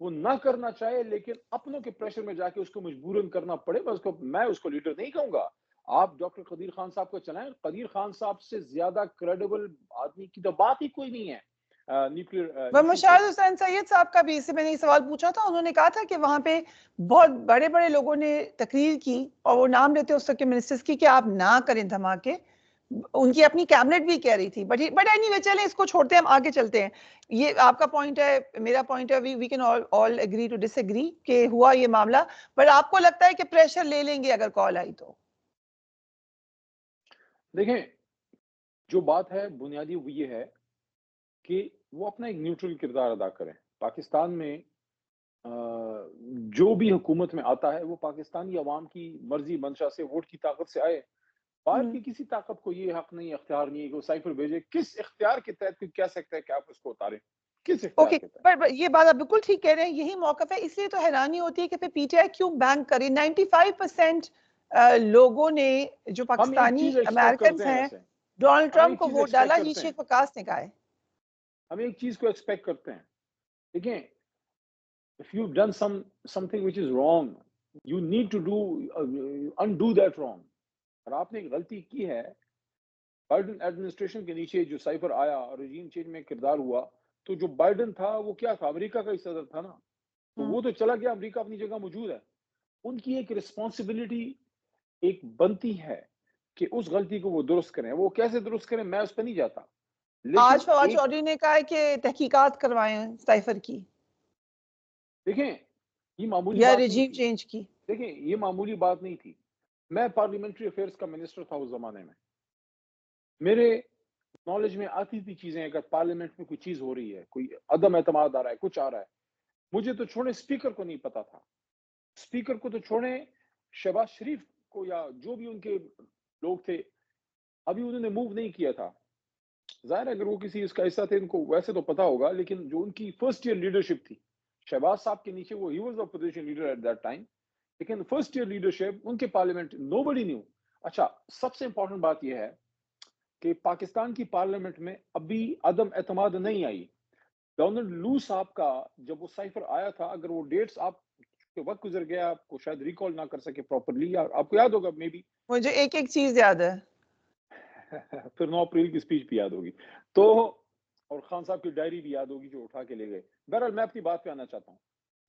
وہ نہ کرنا چاہے لیکن اپنوں کے پریشر میں جا کے اس کو مجبوراً کرنا پڑے. میں اس کو لیڈر نہیں کہوں گا. آپ ڈاکٹر قدیر خان صاحب کو چلائیں. قدیر خان صاحب سے زیادہ کریڈیبل آدمی کی تو بات ہی کوئی نہیں ہے نیوکلیئر. مشاہد حسین سید صاحب کا بھی اس سے میں نے سوال پوچھا تھا. انہوں نے کہا تھا کہ وہاں پہ بہت بڑے بڑے لوگوں نے تقریر کی اور وہ نام لیتے اس کے منسٹرز کی کہ آپ نہ کریں دھماکے. ان کی اپنی کیبنٹ بھی کہہ رہی تھی. بٹ اینی وے چلیں اس کو چھوڑتے ہیں, ہم آگے چلتے ہیں. یہ آپ کا پوائنٹ ہے, میرا پوائنٹ ہے, we can all agree to disagree کہ ہوا یہ معاملہ. بٹ آپ کو لگتا ہے کہ پریشر لے لیں گے اگر کال آئی تو؟ دیکھیں جو بات ہے بنیادی وہ یہ ہے کہ وہ اپنا ایک نیوٹرل کردار ادا کریں. پاکستان میں جو بھی حکومت میں آتا ہے وہ پاکستانی عوام کی مرضی منشا سے ووٹ کی طاقت سے آئے. باہر کی کسی طاقت کو یہ حق نہیں, اختیار نہیں ہے کہ وہ سائفر بھیجے. کس اختیار کے تحت کوئی کہہ سکتا ہے کہ آپ اس کو اتاریں؟ کس اختیار کے تحت؟ پر یہ بات آپ بالکل ٹھیک کہہ رہے ہیں, یہی موقف ہے. اس لیے تو حیرانی ہوتی ہے کہ پھر پی ٹی آئی کیوں بینک کرے. 95% لوگوں نے جو پاکستانی امریکنز ہیں ڈونلڈ ٹرمپ کو ووٹ ڈالا. یہ شیخ وقاص نے کہا ہے. ہم ایک چیز کو ایکسپیکٹ کرتے ہیں. دیکھیں if you've done something which is wrong, you need to undo that wrong. اور آپ نے ایک غلطی کی ہے. بائیڈن ایڈمنسٹریشن کے نیچے جو سائفر آیا اور رجیم چینج میں کردار ہوا, تو جو بائیڈن تھا وہ کیا تھا؟ امریکہ کا ہی صدر تھا نا. تو وہ تو چلا گیا, امریکہ اپنی جگہ موجود ہے. ان کی ایک رسپانسبلٹی ایک بنتی ہے کہ اس غلطی کو وہ درست کریں. وہ کیسے درست کریں میں اس پہ نہیں جاتا. آج فواد چودھری نے کہا ہے کہ تحقیقات کروائیں سائفر کی. دیکھیں یہ معمولی یا بات رجیم نہیں تھی. چینج کی. دیکھیں یہ معمولی بات نہیں تھی. میں پارلیمنٹری افیئرز کا منسٹر تھا اس زمانے میں. میرے نالج میں آتی تھی چیزیں, اگر پارلیمنٹ میں کوئی چیز ہو رہی ہے, کوئی عدم اعتماد آ رہا ہے, کچھ آ رہا ہے. مجھے تو چھوڑیں اسپیکر کو نہیں پتا تھا. اسپیکر کو تو چھوڑیں شہباز شریف کو یا جو بھی ان کے لوگ تھے, ابھی انہوں نے موو نہیں کیا تھا. ظاہر ہے اگر وہ کسی اس کا حصہ تھے ان کو ویسے تو پتا ہوگا, لیکن جو ان کی فرسٹ ایئر لیڈرشپ تھی شہباز صاحب کے نیچے, وہ he was opposition leader at that time, لیکن فرسٹ ایئر لیڈرشپ ان کے پارلیمنٹ نو بڈی نیو. اچھا سب سے امپورٹنٹ بات یہ ہے کہ پاکستان کی پارلیمنٹ میں ابھی عدم اعتماد نہیں آئی. ڈونلڈ لو صاحب کا جب وہ سائفر آیا تھا, اگر وہ ڈیٹس آپ کے وقت گزر گیا, آپ کو شاید ریکال نہ کر سکے پراپرلی, آپ کو یاد ہوگا, مے بی مجھے ایک ایک چیز یاد ہے. پھر 9 اپریل کی سپیچ بھی یاد ہوگی تو, اور خان صاحب کی ڈائری بھی یاد ہوگی جو اٹھا کے لے گئے. بہرحال میں اپنی بات پہ آنا چاہتا ہوں.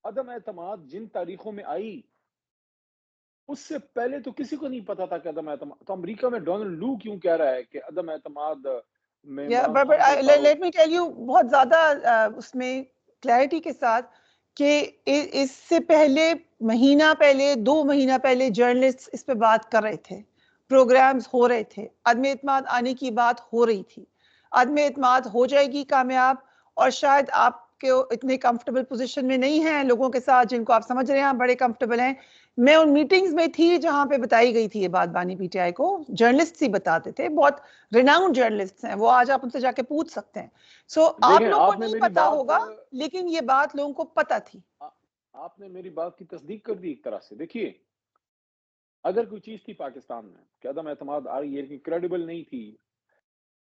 عدم اعتماد جن تاریخوں میں آئی اس سے پہلے تو کسی کو نہیں پتا تھا کہ عدم اعتماد. تو امریکہ میں ڈونلڈ لو کیوں کہہ رہا ہے کہ عدم اعتماد میں لیٹ می ٹیل یو بہت زیادہ اس میں کلیئرٹی کے ساتھ کہ اس سے پہلے مہینہ پہلے 2 مہینہ پہلے جرنلسٹ اس پہ بات کر رہے تھے, پروگرامز ہو رہے تھے, عدم اعتماد آنے کی بات ہو رہی تھی. عدم اعتماد ہو جائے گی کامیاب, اور شاید آپ کے اتنے کمفرٹیبل پوزیشن میں نہیں ہیں لوگوں کے ساتھ جن کو آپ سمجھ رہے ہیں بڑے کمفرٹیبل ہیں. میں ان میٹنگز میں تھی جہاں پہ بتائی گئی تھی یہ بات بانی پی ٹی آئی کو. جرنلسٹ ہی بتاتے تھے, بہت ریناؤنڈ جرنلسٹ ہیں وہ, آج آپ ان سے جا کے پوچھ سکتے ہیں. سو آپ لوگوں کو نہیں پتا ہوگا لیکن یہ بات لوگوں کو پتا تھی. آپ نے میری بات کی تصدیق کر دی ایک طرح سے. دیکھیے اگر کوئی چیز تھی پاکستان میں کہ عدم اعتماد آ رہی ہے, کہ کریڈیبل نہیں تھی,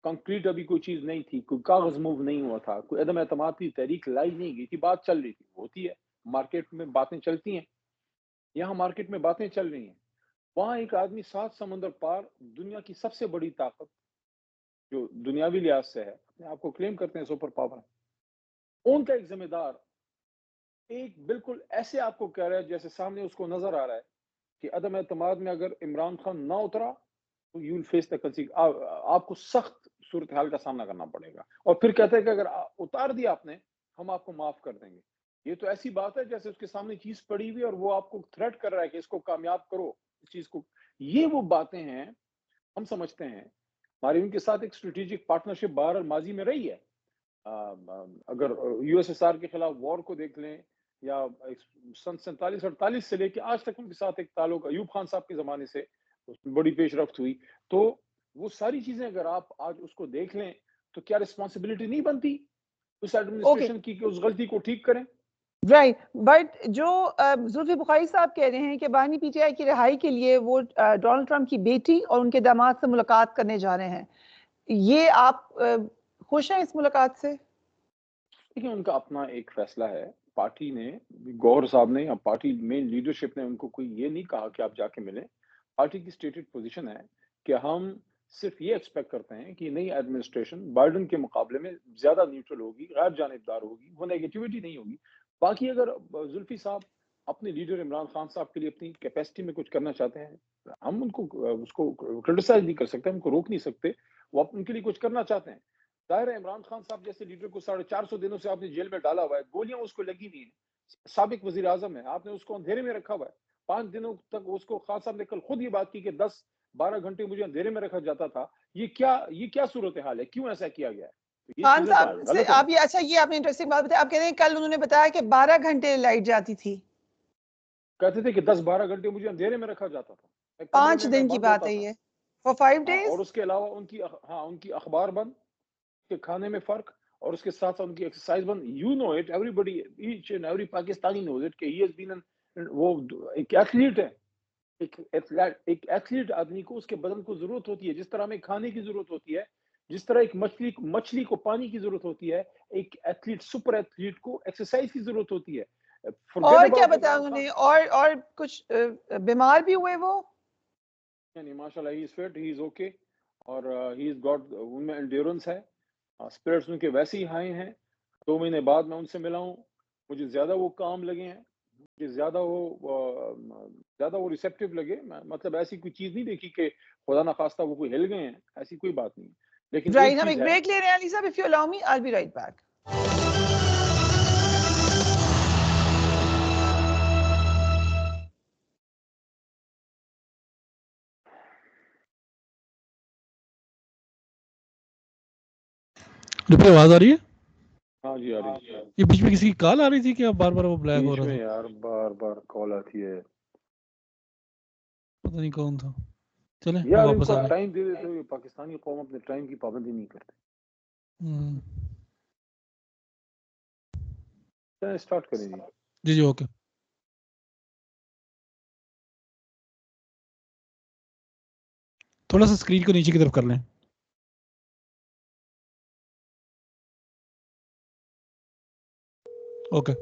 کنکریٹ ابھی کوئی چیز نہیں تھی, کوئی کاغذ موو نہیں ہوا تھا, کوئی عدم اعتماد کی تحریک لائی نہیں گئی تھی, بات چل رہی تھی, ہوتی ہے مارکیٹ میں باتیں چلتی ہیں, یہاں مارکیٹ میں باتیں چل رہی ہیں. وہاں ایک آدمی 7 سمندر پار دنیا کی سب سے بڑی طاقت جو دنیاوی لحاظ سے ہے, اپنے آپ کو کلیم کرتے ہیں سپر پاور, ان کا ایک ذمہ دار ایک بالکل ایسے آپ کو کہہ رہا ہے جیسے سامنے اس کو نظر آ رہا ہے کہ عدم اعتماد میں اگر عمران خان نہ اترا تو you will face the consequence, آپ کو سخت صورتحال کا سامنا کرنا پڑے گا. اور پھر کہتے ہیں کہ اگر اتار دیا آپ نے ہم آپ کو معاف کر دیں گے. یہ تو ایسی بات ہے جیسے اس کے سامنے چیز پڑی ہوئی اور وہ آپ کو تھریٹ کر رہا ہے کہ اس کو کامیاب کرو, اس چیز کو. یہ وہ باتیں ہیں ہم سمجھتے ہیں ہماری ان کے ساتھ ایک اسٹریٹجک پارٹنرشپ باہر ماضی میں رہی ہے. اگر یو ایس ایس آر کے خلاف وار کو دیکھ لیں یا سن 47-48 سے لے کے آج تک ان کے ساتھ ایک تعلق ایوب خان صاحب کے زمانے سے بڑی پیش رفت ہوئی, تو وہ ساری چیزیں اگر آپ آج اس کو دیکھ لیں تو کیا رسپانسبلٹی نہیں بنتی اس ایڈمنسٹریشن کی کہ اس غلطی کو ٹھیک کریں؟ رائٹ. بٹ جو زلفی بخاری صاحب کہہ رہے ہیں کہ بانی پی ٹی آئی کی رہائی کے لیے وہ ڈونلڈ ٹرمپ کی بیٹی اور ان کے داماد سے ملاقات کرنے جا رہے ہیں, یہ آپ خوش ہیں اس ملاقات سے؟ دیکھیں ان کا اپنا ایک فیصلہ ہے, پارٹی نے گوہر صاحب نے یا پارٹی میں لیڈرشپ نے ان کو کوئی یہ نہیں کہا کہ آپ جا کے ملیں. پارٹی کی اسٹیٹڈ پوزیشن ہے کہ ہم صرف یہ ایکسپیکٹ کرتے ہیں کہ نئی ایڈمنسٹریشن بائیڈن کے مقابلے میں زیادہ نیوٹرل ہوگی, غیر جانبدار ہوگی, وہ نیگیٹیوٹی نہیں ہوگی. باقی اگر زلفی صاحب اپنے لیڈر عمران خان صاحب کے لیے اپنی کیپیسٹی میں کچھ کرنا چاہتے ہیں, ہم ان کو اس کو کرٹیسائز نہیں کر سکتے, ہم کو روک نہیں سکتے. وہ ان کے لیے کچھ کرنا چاہتے ہیں. ظاہر ہے عمران خان صاحب جیسے لیڈر کو 450 دنوں سے آپ نے جیل میں ڈالا ہوا ہے, گولیاں اس کو لگی ہوئی ہیں, سابق وزیر اعظم ہے, آپ نے اس کو اندھیرے میں رکھا ہوا ہے. 5 دنوں تک اس کو خان صاحب نے کل خود یہ بات کی کہ 10-12 گھنٹے مجھے اندھیرے میں رکھا جاتا تھا. یہ کیا صورتحال ہے, کیوں ایسا کیا گیا ہے؟ یہ خان چیزیں صاحب تو سے غلط ہیں. آپ یہ اچھا یہ آپ نے انٹرسٹنگ بات بتائی. آپ کہہ رہے ہیں کل انہوں نے بتایا کہ 12 گھنٹے لائٹ جاتی تھی. کہتے تھے کہ 10-12 گھنٹے مجھے اندھیرے میں رکھا جاتا تھا, 5 دن کی بات ہے یہ, for 5 days. اور اس کے علاوہ ان کی اخبار بند, کے کھانے میں فرق, اور اس کے ساتھ ساتھ ان کی ایکسرسائز بند. You know it, every each and every Pakistani knows it کہ ہی ہیز بین وہ ایک ایتھلیٹ ہے. ایک ایتھلیٹ آدمی کو اس کے بدن کو ضرورت ہوتی ہے, جس طرح ہمیں کھانے کی ضرورت ہوتی ہے, جس طرح ایک مچھلی کو پانی کی ضرورت ہوتی ہے, ایک ایتھلیٹ سپر ایتھلیٹ کو ایکسرسائز کی ضرورت ہوتی ہے. اور کیا بتایا انہوں نے, اور کچھ بیمار بھی ہوئے وہ, یعنی ماشاءاللہ ہی از فٹ, ہی از اوکے, اور ہی از گاٹ ان میں انڈیورنس ہے, اسپرٹس ان کے ویسے ہی ہائی ہیں. 2 مہینے بعد میں ان سے ملا ہوں, مجھے زیادہ وہ کام لگے ہیں, کہ زیادہ وہ ریسیپٹیو لگے. مطلب ایسی کوئی چیز نہیں دیکھی کہ خدا نخواستہ وہ کوئی ہل گئے ہیں, ایسی کوئی بات نہیں. لیکن رائٹ, ایک ہم چیز ایک ہے, بریک لے رہے ہیں علی صاحب, if you allow me I'll be right back. روپے آواز آ رہی ہے؟ ہاں جی آ رہی ہے. یہ بیچ میں کسی کی کال آ رہی تھی کیا؟ بار بار وہ بلیک ہو بیچ رہا میں تھا, یار بار بار کال آتی ہے, پتہ نہیں کون تھا. چلیں یار ان واپس کو آ گئے. ٹائم دے دیتے ہوئے پاکستانی قوم اپنے ٹائم کی پابندی نہیں کرتے. اسٹارٹ کریں جی. جی اوکے. تھوڑا سا اسکرین کو نیچے کی طرف کر لیں. Okay.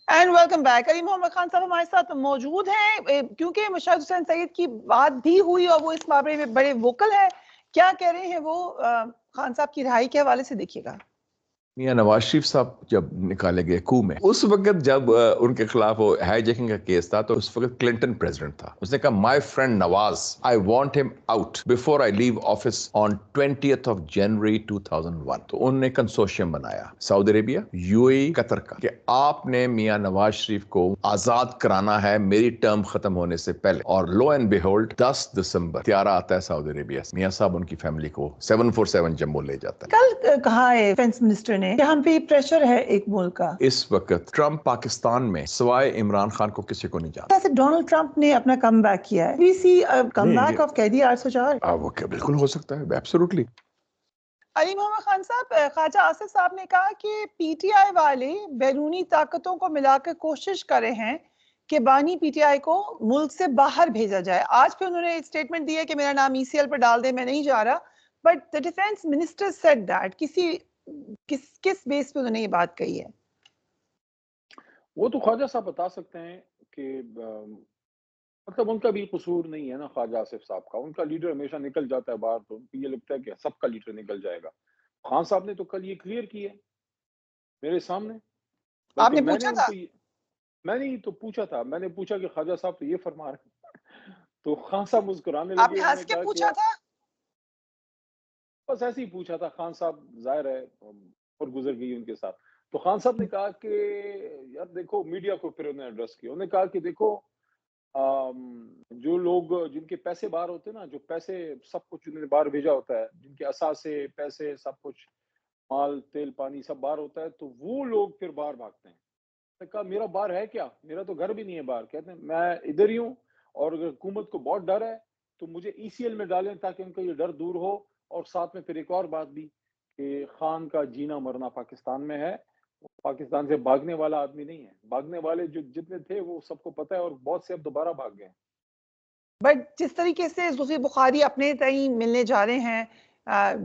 And welcome back. Ali Muhammad Khan Sahab ہمارے ساتھ موجود ہیں, کیونکہ مشاہد حسین سعید کی بات بھی ہوئی اور وہ اس معاملے میں بڑے ووکل ہیں. کیا کہہ رہے ہیں وہ خان صاحب کی رہائی کے حوالے سے دیکھیے گا. میاں نواز شریف صاحب جب نکالے گئے کو میں, اس وقت جب ان کے خلاف وہ ہائی جیکنگ کا کیس تھا تو اس وقت کلنٹن پریزیڈنٹ تھا. اس نے کہا my friend Nawaz, I want him out before I leave office on 20th of January 2001. تو انہوں نے کنسورشیم بنایا سعودی عربیہ, یو اے ای, قطر کا, کہ آپ نے میاں نواز شریف کو آزاد کرانا ہے میری ٹرم ختم ہونے سے پہلے. اور لو اینڈ بیہولڈ 10 دسمبر طیارہ آتا ہے سعودی عربیہ سے, میاں صاحب ان کی فیملی کو 747 جموں لے جاتا ہے. کل کہا ہے ڈیفنس منسٹر نے کہ ہم پہ پریشر ہے ایک ملک کا. اس وقت ٹرمپ پاکستان میں سوائے عمران خان کو کسی کو نہیں جانتا. جیسے ڈونلڈ ٹرمپ نے اپنا کم بیک کیا ہے, وی سی کم بیک آف قیدی آرسو چار. وہ بالکل ہو سکتا ہے, ایبسولوٹلی. علی محمد خان صاحب, خواجہ آصف صاحب نے کہا کہ پی ٹی آئی والے بیرونی طاقتوں کو ملا کر کوشش کر رہے ہیں کہ بانی پی ٹی آئی کو ملک سے باہر بھیجا جائے. آج پھر انہوں نے اسٹیٹمنٹ دی ہے کہ میرا نام ای سی ایل پر ڈال دے, میں نہیں جا رہا. But the defense minister said that. کس بیس پہ انہوں نے یہ بات کہی ہے؟ وہ تو خواجہ صاحب بتا سکتے ہیں کہ مطلب ان کا بھی قصور نہیں ہے نا خواجہ آصف صاحب کا. ان کا لیڈر ہمیشہ نکل جاتا ہے باہر تو ان کو یہ لگتا ہے کہ سب کا لیڈر نکل جائے گا. خان صاحب نے تو کل یہ کلیئر کیا میرے سامنے. آپ نے بلکہ پوچھا تھا؟ میں نے ہی تو پوچھا تھا. میں نے پوچھا کہ خواجہ صاحب تو یہ فرما رہے ہیں تو خان صاحب مسکرانے آپ لگے. نے انہوں ہنس نے کے کہا پوچھا تھا؟ بس ایسے ہی پوچھا تھا. خان صاحب ظاہر ہے اور گزر گئی ان کے ساتھ. تو خان صاحب نے کہا کہ یار دیکھو میڈیا کو پھر انہوں نے ایڈریس کیا. انہوں نے کہا کہ دیکھو جو لوگ جن کے پیسے باہر ہوتے ہیں نا, جو پیسے سب کچھ انہوں نے باہر بھیجا ہوتا ہے, جن کے اثاثے پیسے سب کچھ مال تیل پانی سب باہر ہوتا ہے, تو وہ لوگ پھر باہر بھاگتے ہیں. میں نے کہا میرا باہر ہے کیا, میرا تو گھر بھی نہیں ہے باہر. کہتے ہیں میں ادھر ہی ہوں اور اگر حکومت کو بہت ڈر ہے تو مجھے ای سی ایل میں ڈالیں تاکہ ان کا یہ ڈر دور ہو. اور ساتھ میں پھر ایک اور بات بھی کہ خان کا جینا مرنا پاکستان میں ہے. پاکستان سے بھاگنے والا آدمی نہیں ہے. بھاگنے والے جو جتنے تھے وہ سب کو پتہ ہے اور بہت سے اب دوبارہ بھاگ گئے. بٹ جس طریقے سے زلفی بخاری اپنے تئیں ملنے جا رہے ہیں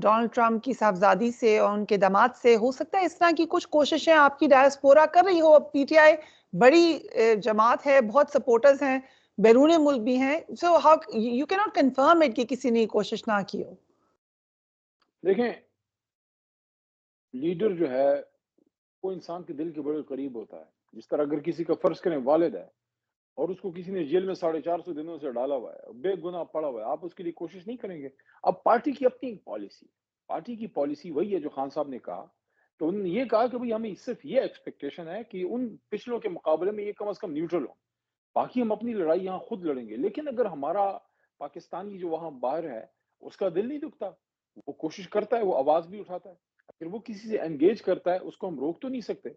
ڈونلڈ ٹرمپ کی صاحبزادی سے اور ان کے داماد سے, ہو سکتا ہے اس طرح کی کچھ کوششیں آپ کی ڈائسپورا کر رہی ہو. پی ٹی آئی بڑی جماعت ہے, بہت سپورٹرز ہیں, بیرون ملک بھی ہیں. سو ہاؤ یو کی ناٹ کنفرم اٹ کہ کسی نے کوشش نہ کی ہو؟ دیکھیں لیڈر جو ہے وہ انسان کے دل کے بڑے قریب ہوتا ہے. جس طرح اگر کسی کا فرض کریں والد ہے اور اس کو کسی نے جیل میں 450 دنوں سے ڈالا ہوا ہے, بے گناہ پڑا ہوا ہے, آپ اس کے لیے کوشش نہیں کریں گے؟ اب پارٹی کی اپنی پالیسی وہی ہے جو خان صاحب نے کہا. تو انہوں نے یہ کہا کہ بھئی ہمیں صرف یہ ایکسپیکٹیشن ہے کہ ان پچھلوں کے مقابلے میں یہ کم از کم نیوٹرل ہوں, باقی ہم اپنی لڑائی یہاں خود لڑیں گے. لیکن اگر ہمارا پاکستانی جو وہاں باہر ہے اس کا دل نہیں دکھتا, وہ کوشش کرتا ہے, وہ آواز بھی اٹھاتا ہے, اگر وہ کسی سے انگیج کرتا ہے اس کو ہم روک تو نہیں سکتے.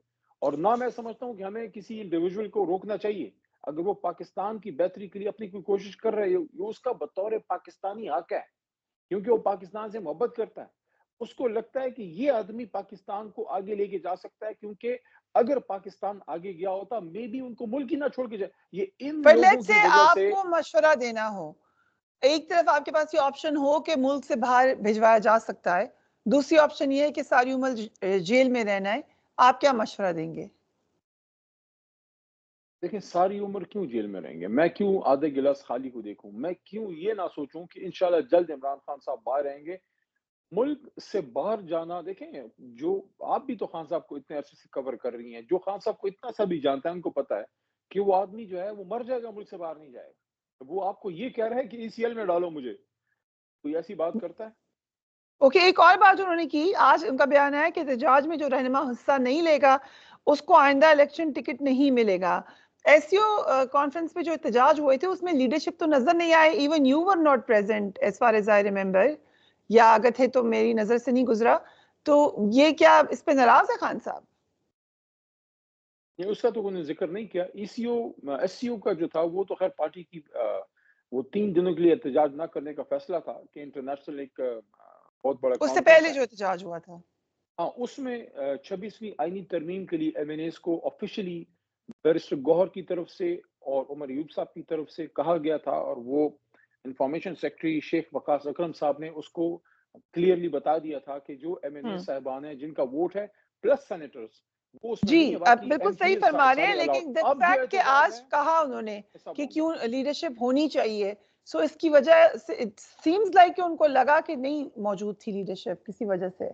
اور نہ میں سمجھتا ہوں کہ ہمیں کسی انڈیویجول کو روکنا چاہیے. اگر وہ پاکستان کی بہتری کے لیے اپنی کوئی کوشش کر رہے ہے, اس کا بطور پاکستانی حق ہے, کیونکہ وہ پاکستان سے محبت کرتا ہے. اس کو لگتا ہے کہ یہ آدمی پاکستان کو آگے لے کے جا سکتا ہے, کیونکہ اگر پاکستان آگے گیا ہوتا مے بی ان کو ملک ہی نہ چھوڑ کے جائے. یہ ان پر لوگوں لیٹس کی سے وجہ آپ سے کو مشورہ دینا ہو, ایک طرف آپ کے پاس یہ آپشن ہو کہ ملک سے باہر بھجوایا جا سکتا ہے, دوسری آپشن یہ ہے کہ ساری عمر جیل میں رہنا ہے, آپ کیا مشورہ دیں گے؟ دیکھیں ساری عمر کیوں جیل میں رہیں گے؟ میں کیوں آدھے گلاس خالی کو دیکھوں؟ میں کیوں یہ نہ سوچوں کہ انشاءاللہ جلد عمران خان صاحب باہر رہیں گے؟ ملک سے باہر جانا, دیکھیں جو آپ بھی تو خان صاحب کو اتنے عرصے سے کور کر رہی ہیں, جو خان صاحب کو اتنا سا بھی جانتا ہے ان کو پتا ہے کہ وہ آدمی جو ہے وہ مر جائے گا, ملک سے باہر نہیں جائے گا. وہ آپ کو یہ کہہ رہا ہے کہ ای سی ایل میں ڈالو مجھے, کوئی ایسی بات کرتا ہے؟ اوکے, ایک اور بات انہوں نے کی, آج ان کا بیان ہے کہ احتجاج میں جو رہنما حصہ نہیں لے گا اس کو آئندہ الیکشن ٹکٹ نہیں ملے گا. ایس سی او کانفرنس میں جو احتجاج ہوئے تھے اس میں لیڈرشپ تو نظر نہیں آئے, even you were not present as far as I remember, یا اگر تھے تو میری نظر سے نہیں گزرا. تو یہ کیا اس پہ ناراض ہے خان صاحب؟ اس کا تو انہوں نے ذکر نہیں کیا. ای سی او ایس سی او کا جو تھا وہ تو خیر پارٹی کی وہ 3 دنوں کے لیے احتجاج نہ کرنے کا فیصلہ تھا کہ انٹرنیشنل ایک بہت بڑا اس سے کانفرنس پہلے ہے. جو احتجاج ہوا تھا, ہاں اس میں 26ویں آئینی ترمیم کے لیے ایم این ایز کو آفیشلی بیرسٹر گوہر کی طرف سے اور عمر ایوب صاحب کی طرف سے کہا گیا تھا, اور وہ انفارمیشن سیکرٹری شیخ وقاص اکرم صاحب نے اس کو کلیئرلی بتا دیا تھا کہ جو ایم این اے صاحبان ہیں جن کا ووٹ ہے پلس سینیٹرز وہ اس میں جی نہیں ہے, آپ باقی بالکل ایم پی صحیح فرما رہے ہیں, سارے الاؤڈ. لیکن the اب جو fact کہ احتجاج آج ہے کہا انہوں نے سب کہ ہوں گے. کیوں لیڈرشپ ہونی چاہیے, سو اس کی وجہ سے it seems like کہ ان کو لگا کہ نہیں موجود تھی لیڈرشپ کسی وجہ سے.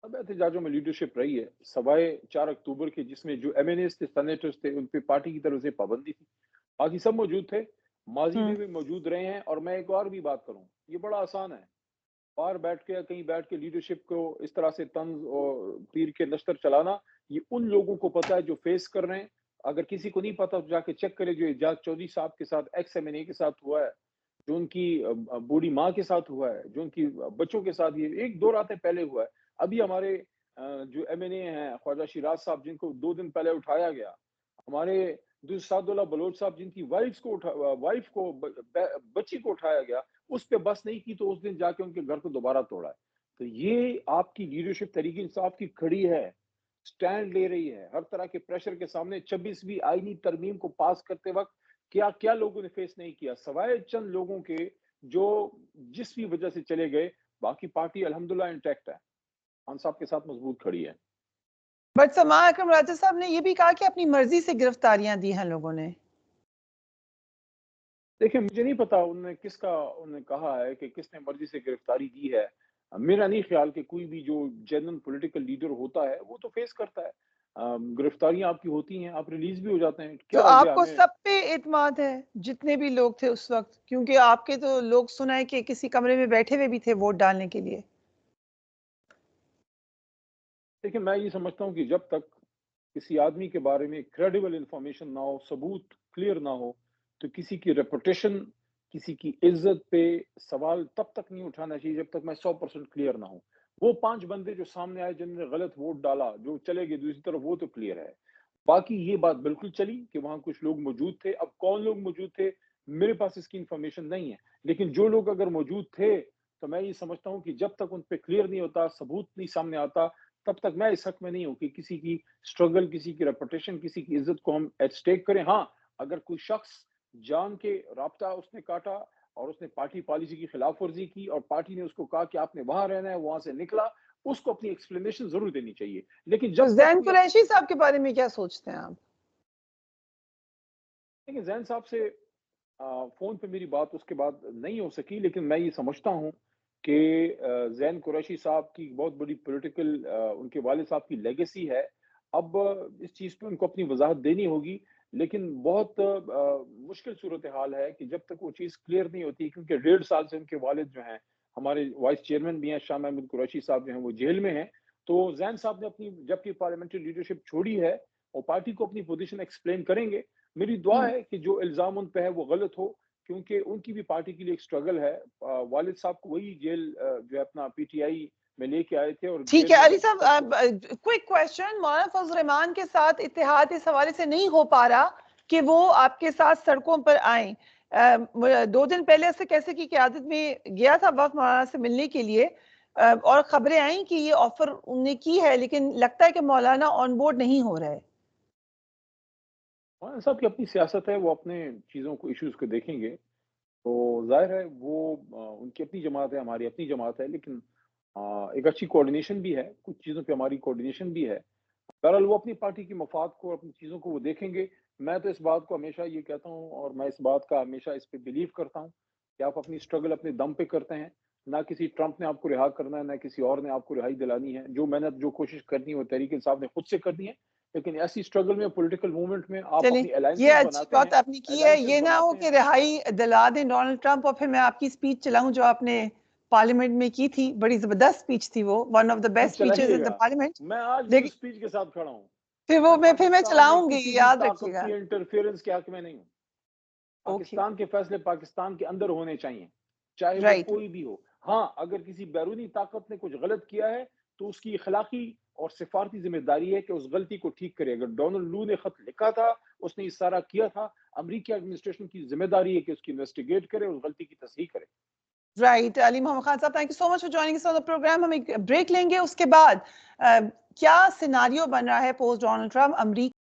اب احتجاجوں میں لیڈرشپ رہی ہے سوائے 4 اکتوبر کے, جس میں جو ایم این ایز تھے سینیٹرز تھے ان پہ پارٹی کی طرف سے پابندی تھی, باقی سب موجود تھے, ماضی میں بھی موجود رہے ہیں. اور میں ایک اور بھی بات کروں, یہ بڑا آسان ہے باہر بیٹھ کے کہیں بیٹھ کے لیڈرشپ کو اس طرح سے طنز اور تیر کے نشتر چلانا. یہ ان لوگوں کو پتا ہے جو فیس کر رہے ہیں. اگر کسی کو نہیں پتا تو جا کے چیک کرے, جو اعجاز چودھری صاحب کے ساتھ ایکس ایم این اے کے ساتھ ہوا ہے, جو ان کی بوڑھی ماں کے ساتھ ہوا ہے, جو ان کی بچوں کے ساتھ یہ 1-2 راتیں پہلے ہوا ہے. ابھی ہمارے جو ایم این اے ہیں خواجہ شیراز صاحب جن کو 2 دن پہلے اٹھایا گیا, ہمارے سعداللہ بلوچ صاحب جن کی وائف کو بچی کو اٹھایا گیا, اس پہ بس نہیں کی تو اس دن جا کے ان کے گھر کو دوبارہ توڑا ہے. تو یہ آپ کی لیڈرشپ تحریک انصاف کی کھڑی ہے, سٹینڈ لے رہی ہے ہر طرح کے پریشر کے سامنے. 26ویں آئینی ترمیم کو پاس کرتے وقت کیا کیا لوگوں نے فیس نہیں کیا, سوائے چند لوگوں کے جو جس بھی وجہ سے چلے گئے. باقی پارٹی الحمدللہ انٹیکٹ ہے, خان صاحب کے ساتھ مضبوط کھڑی ہے. بٹ سما اکرم راجہ صاحب نے یہ بھی کہا کہ اپنی مرضی سے گرفتاریاں دی ہیں لوگوں نے. دیکھیں مجھے نہیں پتا انہوں نے کہا ہے کہ کس نے مرضی سے گرفتاری دی ہے. میرا نہیں خیال کہ کوئی بھی جو جنرل پولیٹیکل لیڈر ہوتا ہے وہ تو فیس کرتا ہے. گرفتاریاں آپ کی ہوتی ہیں, آپ ریلیز بھی ہو جاتے ہیں. تو آپ کو سب پہ اعتماد ہے جتنے بھی لوگ تھے اس وقت, کیونکہ آپ کے تو لوگ سنا ہے کہ کسی کمرے میں بیٹھے ہوئے بھی تھے ووٹ ڈالنے کے لیے. دیکھیں میں یہ سمجھتا ہوں کہ جب تک کسی آدمی کے بارے میں کریڈیبل انفارمیشن نہ ہو, ثبوت کلیئر نہ ہو, تو کسی کی ریپوٹیشن, کسی کی عزت پہ سوال تب تک نہیں اٹھانا چاہیے جب تک میں 100% کلیئر نہ ہوں. وہ 5 بندے جو سامنے آئے جن نے غلط ووٹ ڈالا, جو چلے گئے دوسری طرف, وہ تو کلیئر ہے. باقی یہ بات بالکل چلی کہ وہاں کچھ لوگ موجود تھے. اب کون لوگ موجود تھے میرے پاس اس کی انفارمیشن نہیں ہے, لیکن جو لوگ اگر موجود تھے تو میں یہ سمجھتا ہوں کہ جب تک ان پہ کلیئر نہیں ہوتا, ثبوت نہیں سامنے آتا, تب تک میں اس حق میں نہیں ہوں کہ کسی کی سٹرگل, کسی کی ریپوٹیشن, کسی کی عزت کو ہم ایٹ سٹیک کریں. ہاں اگر کوئی شخص جان کے رابطہ اس نے کاٹا اور اس نے پارٹی پالیسی کی خلاف ورزی کی اور پارٹی نے اس کو کہا کہ آپ نے وہاں رہنا ہے, وہاں سے نکلا, اس کو اپنی ایکسپلینیشن ضرور دینی چاہیے. لیکن جب زین قریشی صاحب کے بارے میں کیا سوچتے ہیں آپ؟ لیکن زین صاحب سے فون پہ میری بات اس کے بعد نہیں ہو سکی, لیکن میں یہ سمجھتا ہوں کہ زین قریشی صاحب کی بہت بڑی پولیٹیکل, ان کے والد صاحب کی لیگیسی ہے. اب اس چیز پہ ان کو اپنی وضاحت دینی ہوگی, لیکن بہت مشکل صورتحال ہے کہ جب تک وہ چیز کلیئر نہیں ہوتی, کیونکہ 1.5 سال سے ان کے والد جو ہیں, ہمارے وائس چیئرمین بھی ہیں شاہ محمود قریشی صاحب, جو ہیں وہ جیل میں ہیں. تو زین صاحب نے اپنی جب کی پارلیمنٹری لیڈرشپ چھوڑی ہے اور پارٹی کو اپنی پوزیشن ایکسپلین کریں گے. میری دعا ہے کہ جو الزام ان پہ ہے وہ غلط ہو, کیونکہ ان کی بھی پارٹی کے لیے ایک سٹرگل ہے. والد صاحب کو وہی جیل جو ہے اپنا پی ٹی آئی میں لے کے آئے تھے. اور ٹھیک ہے علی صاحب, کوئک کویسچن, مولانا فضل الرحمان کے ساتھ اتحاد اس حوالے سے نہیں ہو پا رہا کہ وہ آپ کے ساتھ سڑکوں پر آئیں. 2 دن پہلے سے کیسے کی قیادت میں گیا تھا وقت مولانا سے ملنے کے لیے, اور خبریں آئیں کہ یہ آفر انہوں نے کی ہے, لیکن لگتا ہے کہ مولانا آن بورڈ نہیں ہو رہے. مولانا صاحب کی اپنی سیاست ہے, وہ اپنے چیزوں کو, ایشوز کو دیکھیں گے. تو ظاہر ہے وہ ان کی اپنی جماعت ہے, ہماری اپنی جماعت ہے, لیکن ایک اچھی کوارڈینیشن بھی ہے, کچھ چیزوں پہ ہماری کوارڈینیشن بھی ہے. بہرحال وہ اپنی پارٹی کی مفاد کو, اپنی چیزوں کو وہ دیکھیں گے. میں تو اس بات کو ہمیشہ یہ کہتا ہوں, اور میں اس بات کا ہمیشہ اس پہ بلیو کرتا ہوں کہ آپ اپنی سٹرگل اپنے دم پہ کرتے ہیں. نہ کسی ٹرمپ نے آپ کو رہا کرنا ہے, نہ کسی اور نے آپ کو رہائی دلانی ہے. جو محنت, جو کوشش کرنی ہے وہ تحریک انصاف نے خود سے کرنی ہے. لیکن ایسی سٹرگل میں, پولیٹیکل موومنٹ میں آپ اپنی یہ الائنسز اچھی بناتے بات ہیں, آپ نے کی ہے, یہ نہ ہو کہ رہائی دلا دیں ڈونلڈ ٹرمپ اور پھر میں آپ کی سپیچ چلاؤں جو آپ نے پارلیمنٹ میں کی تھی. بڑی زبردست سپیچ تھی وہ, one of the best speeches in the parliament. میں آج بھی اس سپیچ کے ساتھ کھڑا ہوں. پھر میں چلاؤں گی, یاد رکھیے گا. کی انٹرفیئرنس کے حق میں نہیں ہوں. پاکستان کے فیصلے پاکستان کے اندر ہونے چاہیے, چاہے وہ کوئی بھی ہو. ہاں اگر کسی بیرونی طاقت نے کچھ غلط کیا ہے تو اس کی اخلاقی اور سفارتی ذمہ داری ہے کہ اس غلطی کو ٹھیک کرے. اگر ڈونلڈ لو نے خط لکھا تھا, اس نے یہ سارا کیا تھا, امریکی ایڈمنسٹریشن کی ذمہ داری ہے کہ اس کی انویسٹیگیٹ کرے, اس غلطی کی تصحیح کرے. رائٹ. علی محمد خان صاحب, thank you so much for joining us on the programme. ہم ایک بریک لیں گے, اس کے بعد کیا سیناریو بن رہا ہے پوسٹ ڈونلڈ ٹرمپ. امریکہ